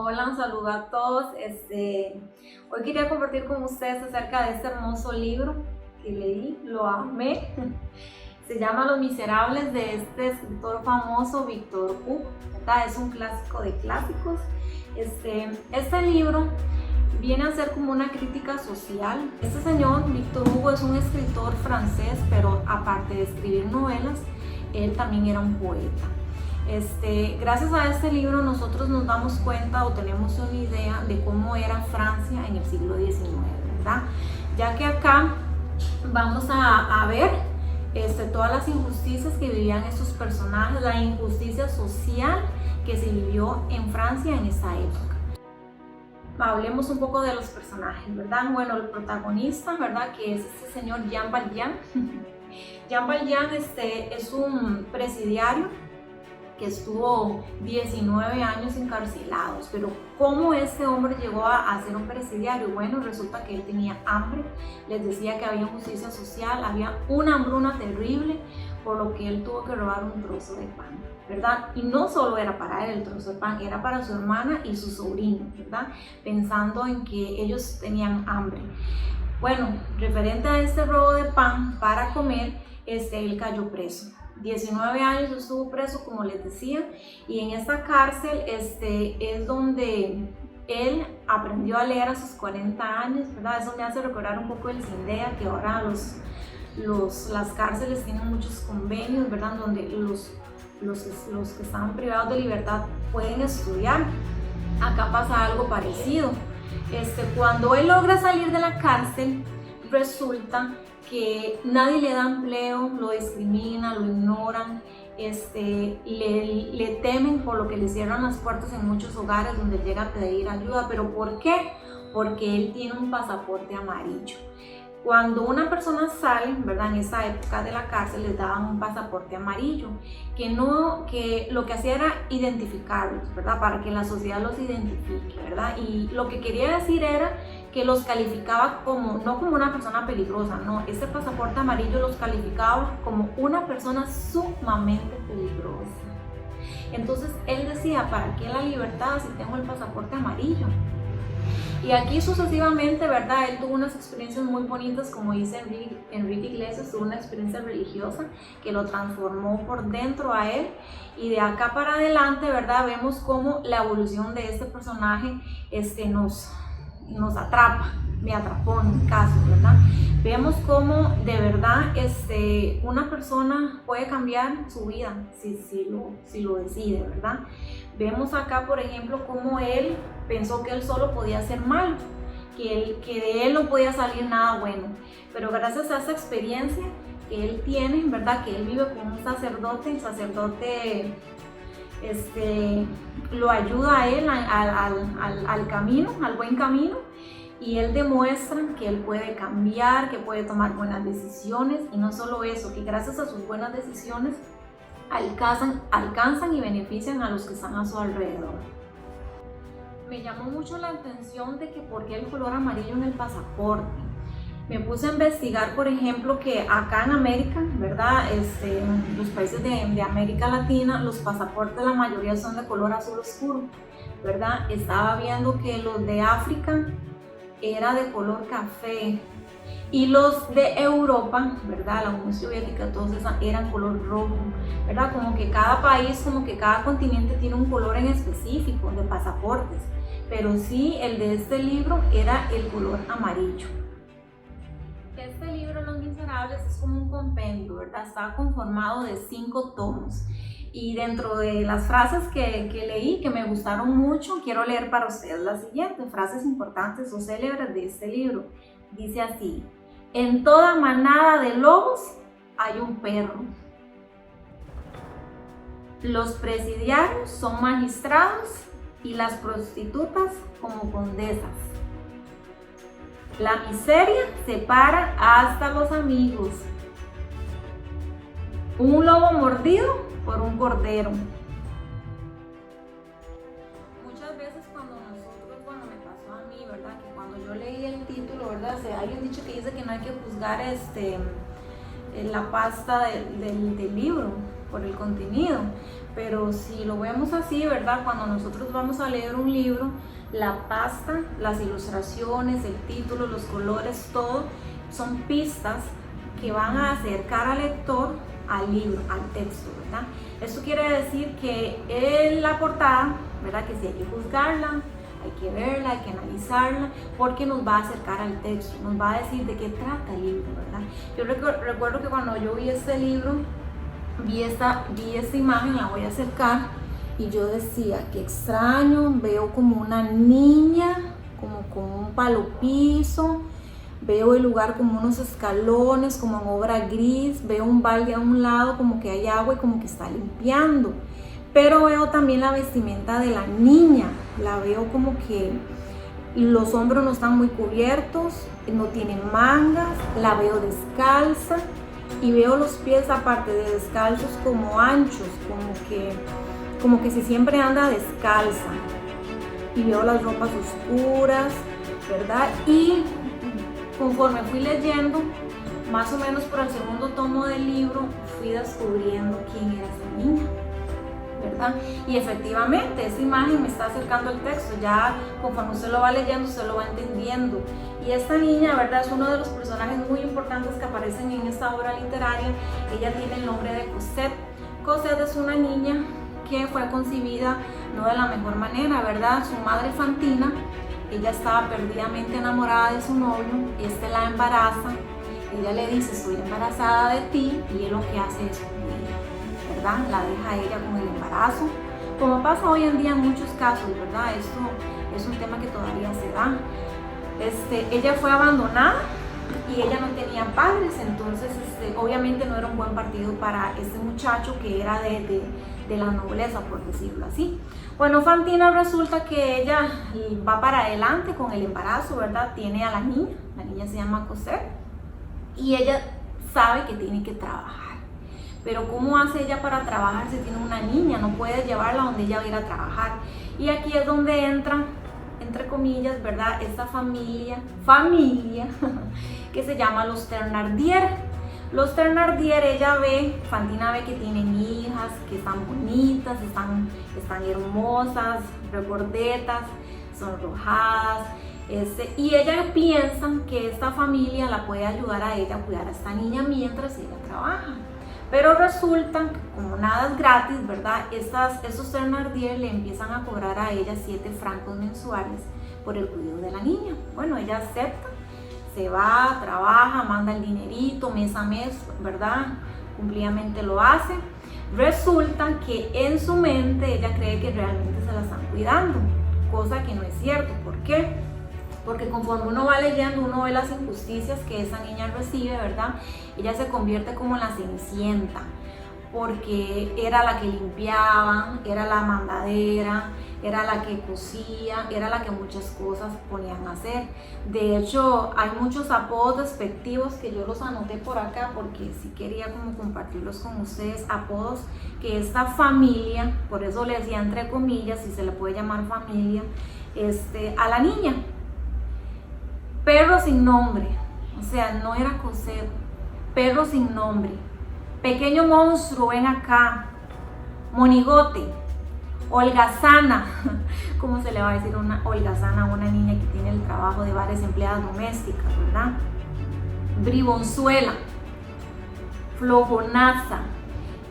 Hola, un saludo a todos. Hoy quería compartir con ustedes acerca de este hermoso libro que leí, lo amé. Se llama Los Miserables, de este escritor famoso Victor Hugo, ¿verdad? Es un clásico de clásicos. Este libro viene a ser como una crítica social. Este señor, Victor Hugo, es un escritor francés, pero aparte de escribir novelas, él también era un poeta. Gracias a este libro nosotros nos damos cuenta o tenemos una idea de cómo era Francia en el siglo XIX, ¿verdad? Ya que acá vamos a ver todas las injusticias que vivían estos personajes, la injusticia social que se vivió en Francia en esa época. Hablemos un poco de los personajes, ¿verdad? Bueno, el protagonista, ¿verdad? Que es este señor Jean Valjean. Jean Valjean es un presidiario que estuvo 19 años encarcelados. Pero ¿cómo este hombre llegó a ser un presidiario? Bueno, resulta que él tenía hambre, les decía que había injusticia social, había una hambruna terrible, por lo que él tuvo que robar un trozo de pan, ¿verdad? Y no solo era para él el trozo de pan, era para su hermana y su sobrino, ¿verdad? Pensando en que ellos tenían hambre. Bueno, referente a este robo de pan para comer, él cayó preso. 19 años estuvo preso, como les decía, y en esta cárcel es donde él aprendió a leer a sus 40 años, ¿verdad? Eso me hace recordar un poco el CINDEA, que ahora las cárceles tienen muchos convenios, ¿verdad? Donde los que están privados de libertad pueden estudiar. Acá pasa algo parecido. Cuando él logra salir de la cárcel, resulta que nadie le da empleo, lo discriminan, lo ignoran, le temen, por lo que le cierran las puertas en muchos hogares donde llega a pedir ayuda. ¿Pero por qué? Porque él tiene un pasaporte amarillo. Cuando una persona sale, ¿verdad? En esa época de la cárcel les daban un pasaporte amarillo, que lo que hacía era identificarlos, ¿verdad? Para que la sociedad los identifique, ¿verdad? Y lo que quería decir era que los calificaba no como una persona peligrosa, no, ese pasaporte amarillo los calificaba como una persona sumamente peligrosa. Entonces él decía, ¿para qué la libertad si tengo el pasaporte amarillo? Y aquí sucesivamente, ¿verdad? Él tuvo unas experiencias muy bonitas, como dice Enrique Iglesias, tuvo una experiencia religiosa que lo transformó por dentro a él. Y de acá para adelante, ¿verdad? Vemos cómo la evolución de este personaje nos atrapa, me atrapó en mi caso, ¿verdad? Vemos cómo de verdad una persona puede cambiar su vida si lo decide, ¿verdad? Vemos acá, por ejemplo, cómo él pensó que él solo podía hacer mal, que de él no podía salir nada bueno, pero gracias a esa experiencia que él tiene, ¿verdad? Que él vive con un sacerdote, el sacerdote lo ayuda a él al camino, al buen camino, y él demuestra que él puede cambiar, que puede tomar buenas decisiones, y no solo eso, que gracias a sus buenas decisiones alcanzan y benefician a los que están a su alrededor. Me llamó mucho la atención de que por qué el color amarillo en el pasaporte. Me puse a investigar, por ejemplo, que acá en América, ¿verdad? En los países de América Latina, los pasaportes la mayoría son de color azul oscuro, ¿verdad? Estaba viendo que los de África era de color café, y los de Europa, ¿verdad? La Unión Soviética, todos eran color rojo, ¿verdad? Como que cada país, como que cada continente tiene un color en específico de pasaportes, pero sí, el de este libro era el color amarillo. Este libro, Los Miserables, es como un compendio, ¿verdad? Está conformado de 5 tomos. Y dentro de las frases que leí, que me gustaron mucho, quiero leer para ustedes las siguientes frases importantes o célebres de este libro. Dice así: en toda manada de lobos hay un perro. Los presidiarios son magistrados y las prostitutas como condesas. La miseria separa hasta los amigos. Un lobo mordido por un cordero. Muchas veces cuando me pasó a mí, ¿verdad? Que cuando yo leí el título, ¿verdad? Hay un dicho que dice que no hay que juzgar la pasta del libro, por el contenido. Pero si lo vemos así, ¿verdad? Cuando nosotros vamos a leer un libro, la pasta, las ilustraciones, el título, los colores, todo son pistas que van a acercar al lector al libro, al texto, ¿verdad? Esto quiere decir que en la portada, ¿verdad? Que sí hay que juzgarla, hay que verla, hay que analizarla, porque nos va a acercar al texto, nos va a decir de qué trata el libro, ¿verdad? Yo recuerdo que cuando yo vi este libro, vi esta imagen, la voy a acercar, y yo decía, qué extraño, veo como una niña, como con un palo piso, veo el lugar como unos escalones, como en obra gris, veo un balde a un lado, como que hay agua y como que está limpiando. Pero veo también la vestimenta de la niña, la veo como que los hombros no están muy cubiertos, no tiene mangas, la veo descalza y veo los pies aparte de descalzos como anchos, como que si siempre anda descalza, y veo las ropas oscuras, ¿verdad? Y conforme fui leyendo, más o menos por el segundo tomo del libro, fui descubriendo quién era esa niña, ¿verdad? Y efectivamente, esa imagen me está acercando al texto, ya conforme usted lo va leyendo, usted lo va entendiendo. Y esta niña, ¿verdad? Es uno de los personajes muy importantes que aparecen en esta obra literaria. Ella tiene el nombre de Cosette. Cosette es una niña que fue concebida no de la mejor manera, ¿verdad? Su madre Fantina, ella estaba perdidamente enamorada de su novio, este la embaraza, ella le dice, estoy embarazada de ti, y él lo que hace es huir, ¿verdad? La deja a ella con el embarazo, como pasa hoy en día en muchos casos, ¿verdad? Esto es un tema que todavía se da. Ella fue abandonada y ella no tenía padres, entonces obviamente no era un buen partido para este muchacho que era de la nobleza, por decirlo así. Bueno, Fantina resulta que ella va para adelante con el embarazo, ¿verdad? Tiene a la niña se llama Cosette, y ella sabe que tiene que trabajar. Pero ¿cómo hace ella para trabajar si tiene una niña? No puede llevarla donde ella va a ir a trabajar. Y aquí es donde entra, entre comillas, ¿verdad? Esta familia que se llama los Thénardier. Los Thénardier, Fantina ve que tienen hijas, que están bonitas, están hermosas, regordetas, sonrojadas, y ella piensa que esta familia la puede ayudar a ella a cuidar a esta niña mientras ella trabaja. Pero resulta que como nada es gratis, ¿verdad? Estos Thénardier le empiezan a cobrar a ella 7 francos mensuales por el cuidado de la niña. Bueno, ella acepta, se va, trabaja, manda el dinerito mes a mes, ¿verdad? Cumplidamente lo hace. Resulta que en su mente ella cree que realmente se la están cuidando, cosa que no es cierto. ¿Por qué? Porque conforme uno va leyendo, uno ve las injusticias que esa niña recibe, ¿verdad? Ella se convierte como en la Cenicienta, porque era la que limpiaba, era la mandadera, era la que cosía, era la que muchas cosas ponían a hacer. De hecho, hay muchos apodos despectivos que yo los anoté por acá porque sí quería como compartirlos con ustedes, apodos que esta familia, por eso le decía entre comillas, si se le puede llamar familia, a la niña. Perro sin nombre, o sea, no era Cosette, perro sin nombre, pequeño monstruo, ven acá, monigote, holgazana. ¿Cómo se le va a decir una holgazana a una niña que tiene el trabajo de varias empleadas domésticas, verdad? Bribonzuela, flojonaza,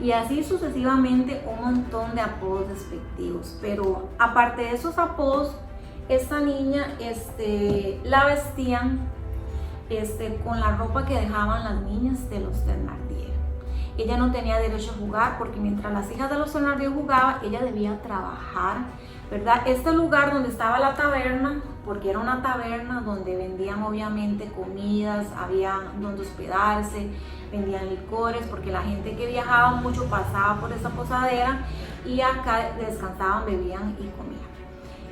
y así sucesivamente un montón de apodos despectivos. Pero aparte de esos apodos, esta niña la vestían con la ropa que dejaban las niñas de los Thénardier. Ella no tenía derecho a jugar porque mientras las hijas de los Thénardier jugaban, ella debía trabajar, ¿verdad? Este lugar donde estaba la taberna, porque era una taberna donde vendían obviamente comidas, había donde hospedarse, vendían licores, porque la gente que viajaba mucho pasaba por esa posadera y acá descansaban, bebían y comían.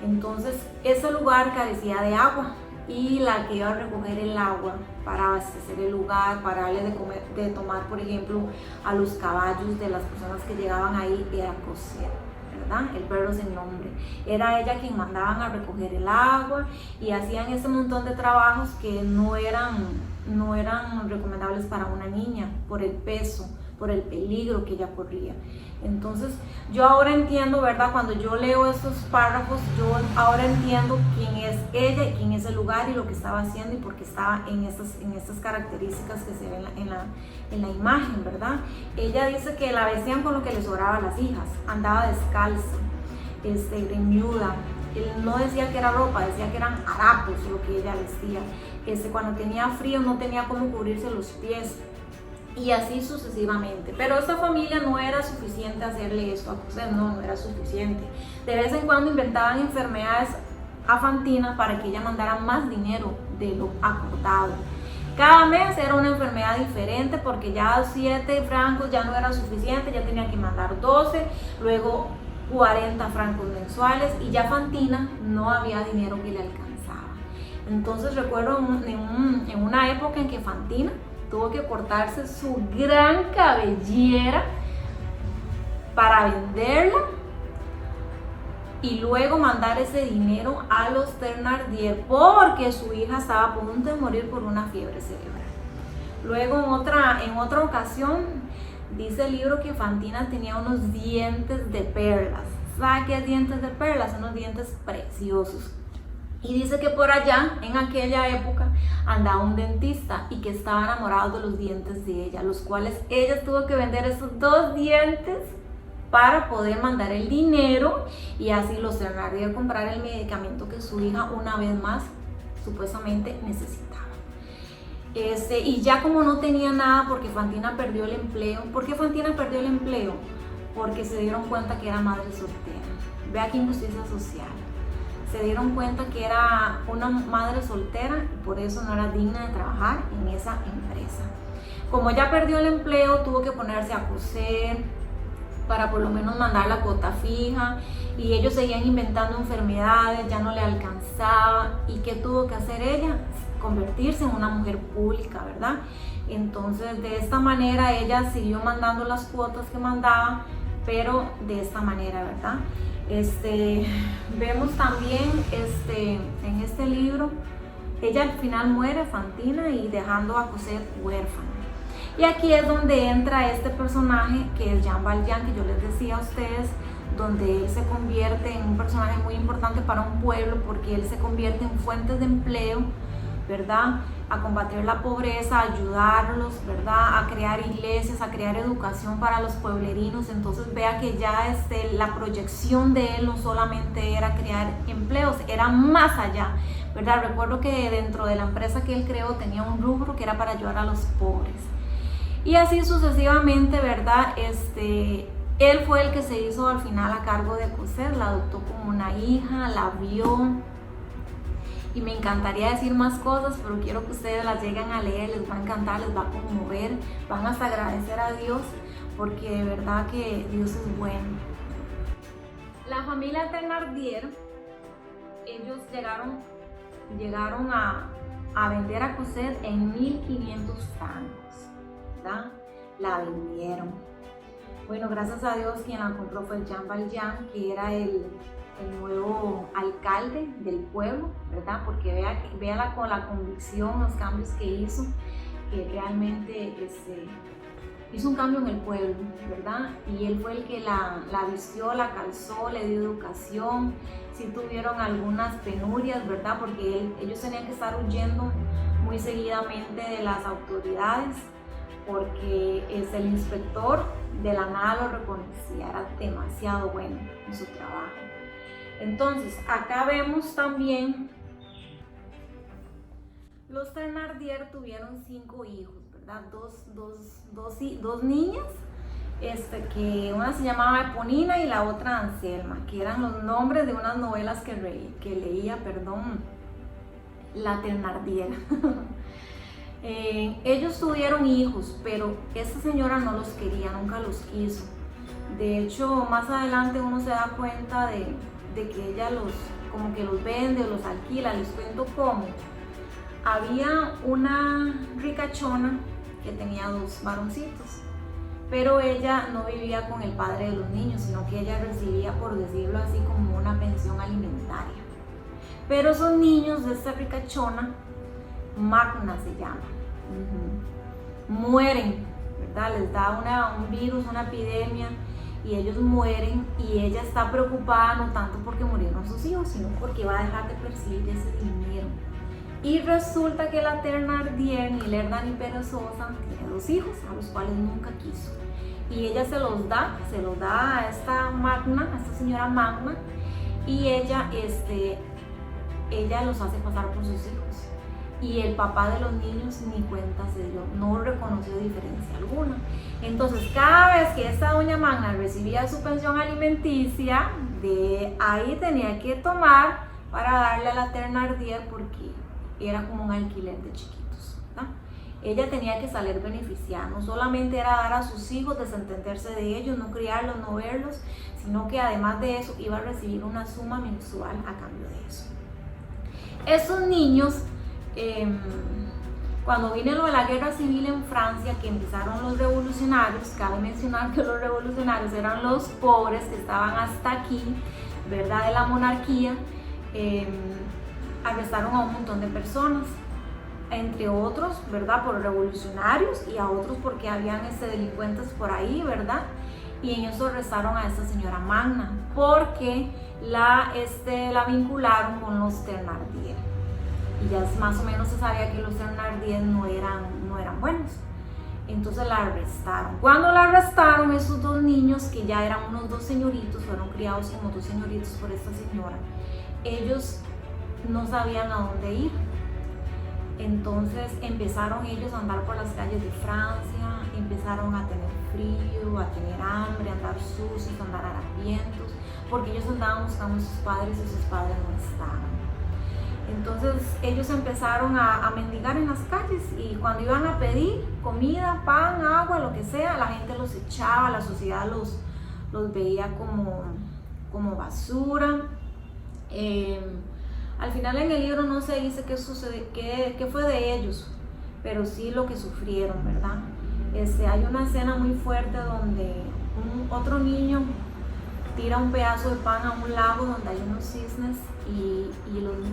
Entonces ese lugar carecía de agua, y la que iba a recoger el agua para abastecer el lugar, para darle de tomar, por ejemplo, a los caballos de las personas que llegaban ahí, era Cosette, ¿verdad? El perro sin nombre. Era ella quien mandaban a recoger el agua, y hacían ese montón de trabajos que no eran recomendables para una niña por el peso, por el peligro que ella corría. Entonces yo ahora entiendo, ¿verdad? Cuando yo leo estos párrafos, yo ahora entiendo quién es ella y quién es el lugar y lo que estaba haciendo y por qué estaba en estas características que se ven en la imagen, ¿verdad? Ella dice que la vestían con lo que les sobraba a las hijas, andaba descalza, greñuda. Él no decía que era ropa, decía que eran harapos lo que ella vestía. Cuando tenía frío no tenía cómo cubrirse los pies. Y así sucesivamente. Pero esta familia no era suficiente hacerle esto a Cosette, no era suficiente. De vez en cuando inventaban enfermedades a Fantina para que ella mandara más dinero de lo acordado. Cada mes era una enfermedad diferente porque ya 7 francos ya no era suficiente, ya tenía que mandar 12, luego 40 francos mensuales y ya Fantina no había dinero que le alcanzaba. Entonces recuerdo en una época en que Fantina tuvo que cortarse su gran cabellera para venderla y luego mandar ese dinero a los Thénardier porque su hija estaba a punto de morir por una fiebre cerebral. Luego en otra ocasión dice el libro que Fantina tenía unos dientes de perlas. ¿Sabe qué dientes de perlas? Unos dientes preciosos. Y dice que por allá, en aquella época, andaba un dentista y que estaba enamorado de los dientes de ella, los cuales ella tuvo que vender esos 2 dientes para poder mandar el dinero y así los Thénardier comprar el medicamento que su hija una vez más supuestamente necesitaba. Y ya como no tenía nada porque Fantina perdió el empleo. ¿Por qué Fantina perdió el empleo? Porque se dieron cuenta que era madre soltera. Vea qué injusticia social. Se dieron cuenta que era una madre soltera y por eso no era digna de trabajar en esa empresa. Como ya perdió el empleo, tuvo que ponerse a coser para por lo menos mandar la cuota fija y ellos seguían inventando enfermedades, ya no le alcanzaba. ¿Y qué tuvo que hacer ella? Convertirse en una mujer pública, ¿verdad? Entonces de esta manera ella siguió mandando las cuotas que mandaba, pero de esta manera, ¿verdad? Vemos también en este libro, ella al final muere, Fantina, y dejando a Cosette huérfana. Y aquí es donde entra este personaje que es Jean Valjean, que yo les decía a ustedes, donde él se convierte en un personaje muy importante para un pueblo porque él se convierte en fuentes de empleo, ¿verdad? A combatir la pobreza, a ayudarlos, ¿verdad? A crear iglesias, a crear educación para los pueblerinos. Entonces vea que ya la proyección de él no solamente era crear empleos, era más allá, ¿verdad? Recuerdo que dentro de la empresa que él creó tenía un rubro que era para ayudar a los pobres. Y así sucesivamente, ¿verdad? Él fue el que se hizo al final a cargo de Cosette, la adoptó como una hija, la vio. Y me encantaría decir más cosas, pero quiero que ustedes las lleguen a leer, les va a encantar, les va a conmover, van hasta agradecer a Dios, porque de verdad que Dios es bueno. La familia Thénardier, ellos llegaron a vender a Cosette en 1500 francos, ¿verdad? La vendieron. Bueno, gracias a Dios quien la compró fue Jean Valjean, que era el nuevo alcalde del pueblo, ¿verdad? Porque véala con la convicción, los cambios que hizo, que realmente hizo un cambio en el pueblo, ¿verdad? Y él fue el que la vistió, la calzó, le dio educación. Sí tuvieron algunas penurias, ¿verdad? Porque ellos tenían que estar huyendo muy seguidamente de las autoridades, porque el inspector de la nada lo reconocía, era demasiado bueno en su trabajo. Entonces, acá vemos también, los Thénardier tuvieron 5 hijos, ¿verdad? Dos niñas, que una se llamaba Eponina y la otra Anselma, que eran los nombres de unas novelas que leía, la Thénardier. Ellos tuvieron hijos, pero esta señora no los quería, nunca los quiso. De hecho, más adelante uno se da cuenta de que ella como que los vende o los alquila. Les cuento cómo. Había una ricachona que tenía 2 varoncitos, pero ella no vivía con el padre de los niños, sino que ella recibía, por decirlo así, como una pensión alimentaria. Pero esos niños de esta ricachona, Magna se llama, mueren, ¿verdad? Les da un virus, una epidemia, y ellos mueren, y ella está preocupada no tanto porque murieron sus hijos, sino porque va a dejar de percibir ese dinero. Y resulta que la Thénardier, ni lerda ni perezosa, tiene 2 hijos, a los cuales nunca quiso. Y ella se los da a esta Magna, a esta señora Magna, y ella los hace pasar por sus hijos. Y el papá de los niños ni cuenta se dio, no reconoció diferencia alguna. Entonces, cada vez que esta doña Magna recibía su pensión alimenticia, de ahí tenía que tomar para darle a la Thénardier, porque era como un alquiler de chiquitos, ¿verdad? Ella tenía que salir beneficiada, no solamente era dar a sus hijos, desentenderse de ellos, no criarlos, no verlos, sino que además de eso iba a recibir una suma mensual a cambio de eso. Esos niños, cuando vino lo de la guerra civil en Francia, que empezaron los revolucionarios, cabe mencionar que los revolucionarios eran los pobres que estaban hasta aquí, ¿verdad?, de la monarquía. Arrestaron a un montón de personas, entre otros, ¿verdad?, por revolucionarios, y a otros porque habían delincuentes por ahí, ¿verdad? Y ellos arrestaron a esta señora Magna porque la vincularon con los Thénardier. Y ya más o menos se sabía que los Thénardier no eran buenos. Entonces la arrestaron. Cuando la arrestaron, esos 2 niños, que ya eran unos 2 señoritos, fueron criados como 2 señoritos por esta señora, ellos no sabían a dónde ir. Entonces empezaron ellos a andar por las calles de Francia, empezaron a tener frío, a tener hambre, a andar sucios, a andar harapientos, porque ellos andaban buscando a sus padres y sus padres no estaban. Entonces ellos empezaron a mendigar en las calles, y cuando iban a pedir comida, pan, agua, lo que sea, la gente los echaba, la sociedad los veía como basura. Al final en el libro no se dice qué fue de ellos, pero sí lo que sufrieron, ¿verdad? Hay una escena muy fuerte donde otro niño tira un pedazo de pan a un lago donde hay unos cisnes, y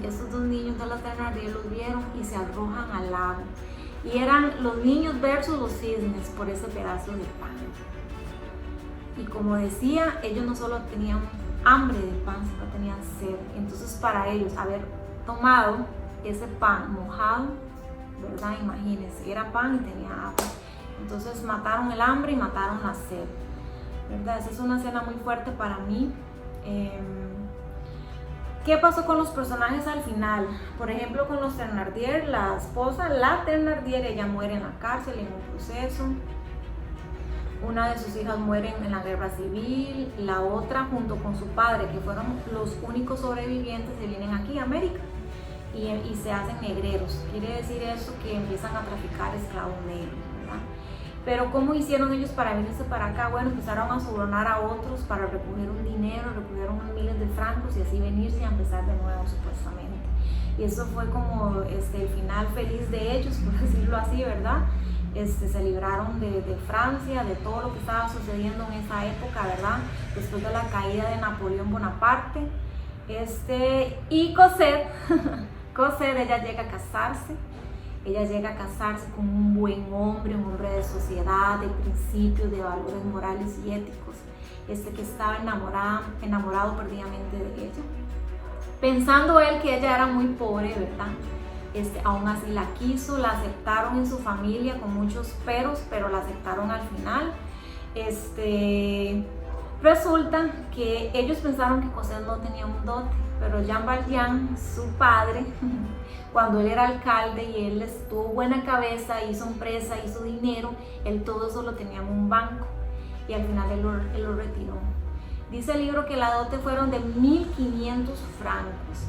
esos 2 niños de la Thénardier los vieron y se arrojan al lago. Y eran los niños versus los cisnes por ese pedazo de pan. Y como decía, ellos no solo tenían hambre de pan, sino tenían sed. Entonces, para ellos haber tomado ese pan mojado, ¿verdad? Imagínense, era pan y tenía agua. Entonces mataron el hambre y mataron la sed, ¿verdad? Esa es una escena muy fuerte para mí. ¿Qué pasó con los personajes al final? Por ejemplo, con los Thénardier, la esposa, la Thénardier, ella muere en la cárcel en un proceso. Una de sus hijas muere en la guerra civil, la otra junto con su padre, que fueron los únicos sobrevivientes, se vienen aquí a América y se hacen negreros. Quiere decir eso, que empiezan a traficar esclavos negros, ¿verdad? Pero ¿cómo hicieron ellos para venirse para acá? Bueno, empezaron a sobornar a otros para recoger un dinero, recogieron unos miles de francos y así venirse y a empezar de nuevo supuestamente. Y eso fue como el final feliz de ellos, por decirlo así, ¿verdad? Se libraron de Francia, de todo lo que estaba sucediendo en esa época, ¿verdad? Después de la caída de Napoleón Bonaparte. Y Cosette, ella llega a casarse. Ella llega a casarse con un buen hombre, un hombre de sociedad, de principios, de valores morales y éticos, que estaba enamorado perdidamente de ella. Pensando él que ella era muy pobre, ¿verdad? Aún así la quiso, la aceptaron en su familia con muchos peros, pero la aceptaron al final. Resulta que ellos pensaron que Cosette no tenía un dote, pero Jean Valjean, su padre, cuando él era alcalde y él tuvo buena cabeza, hizo empresa, hizo dinero, él todo eso lo tenía en un banco y al final él lo retiró. Dice el libro que la dote fueron de 1.500 francos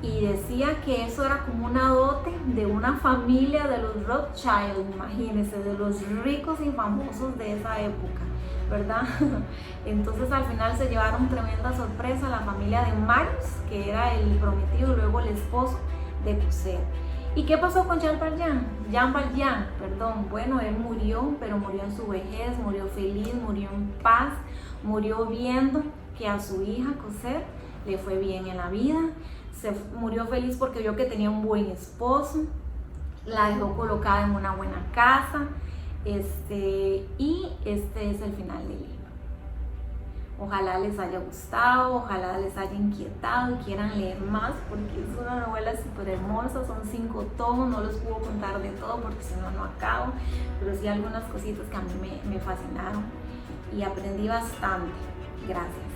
y decía que eso era como una dote de una familia de los Rothschild, imagínense, de los ricos y famosos de esa época, ¿verdad? Entonces al final se llevaron tremenda sorpresa la familia de Marius, que era el prometido y luego el esposo de Cosette. ¿Y qué pasó con Jean Valjean? Bueno, él murió, pero murió en su vejez, murió feliz, murió en paz, murió viendo que a su hija Cosette le fue bien en la vida, murió feliz porque vio que tenía un buen esposo, la dejó colocada en una buena casa, Y este es el final del libro. Ojalá les haya gustado, ojalá les haya inquietado y quieran leer más, porque es una novela súper hermosa, son 5 tomos, no los puedo contar de todo porque si no, no acabo, pero sí algunas cositas que a mí me fascinaron y aprendí bastante. Gracias.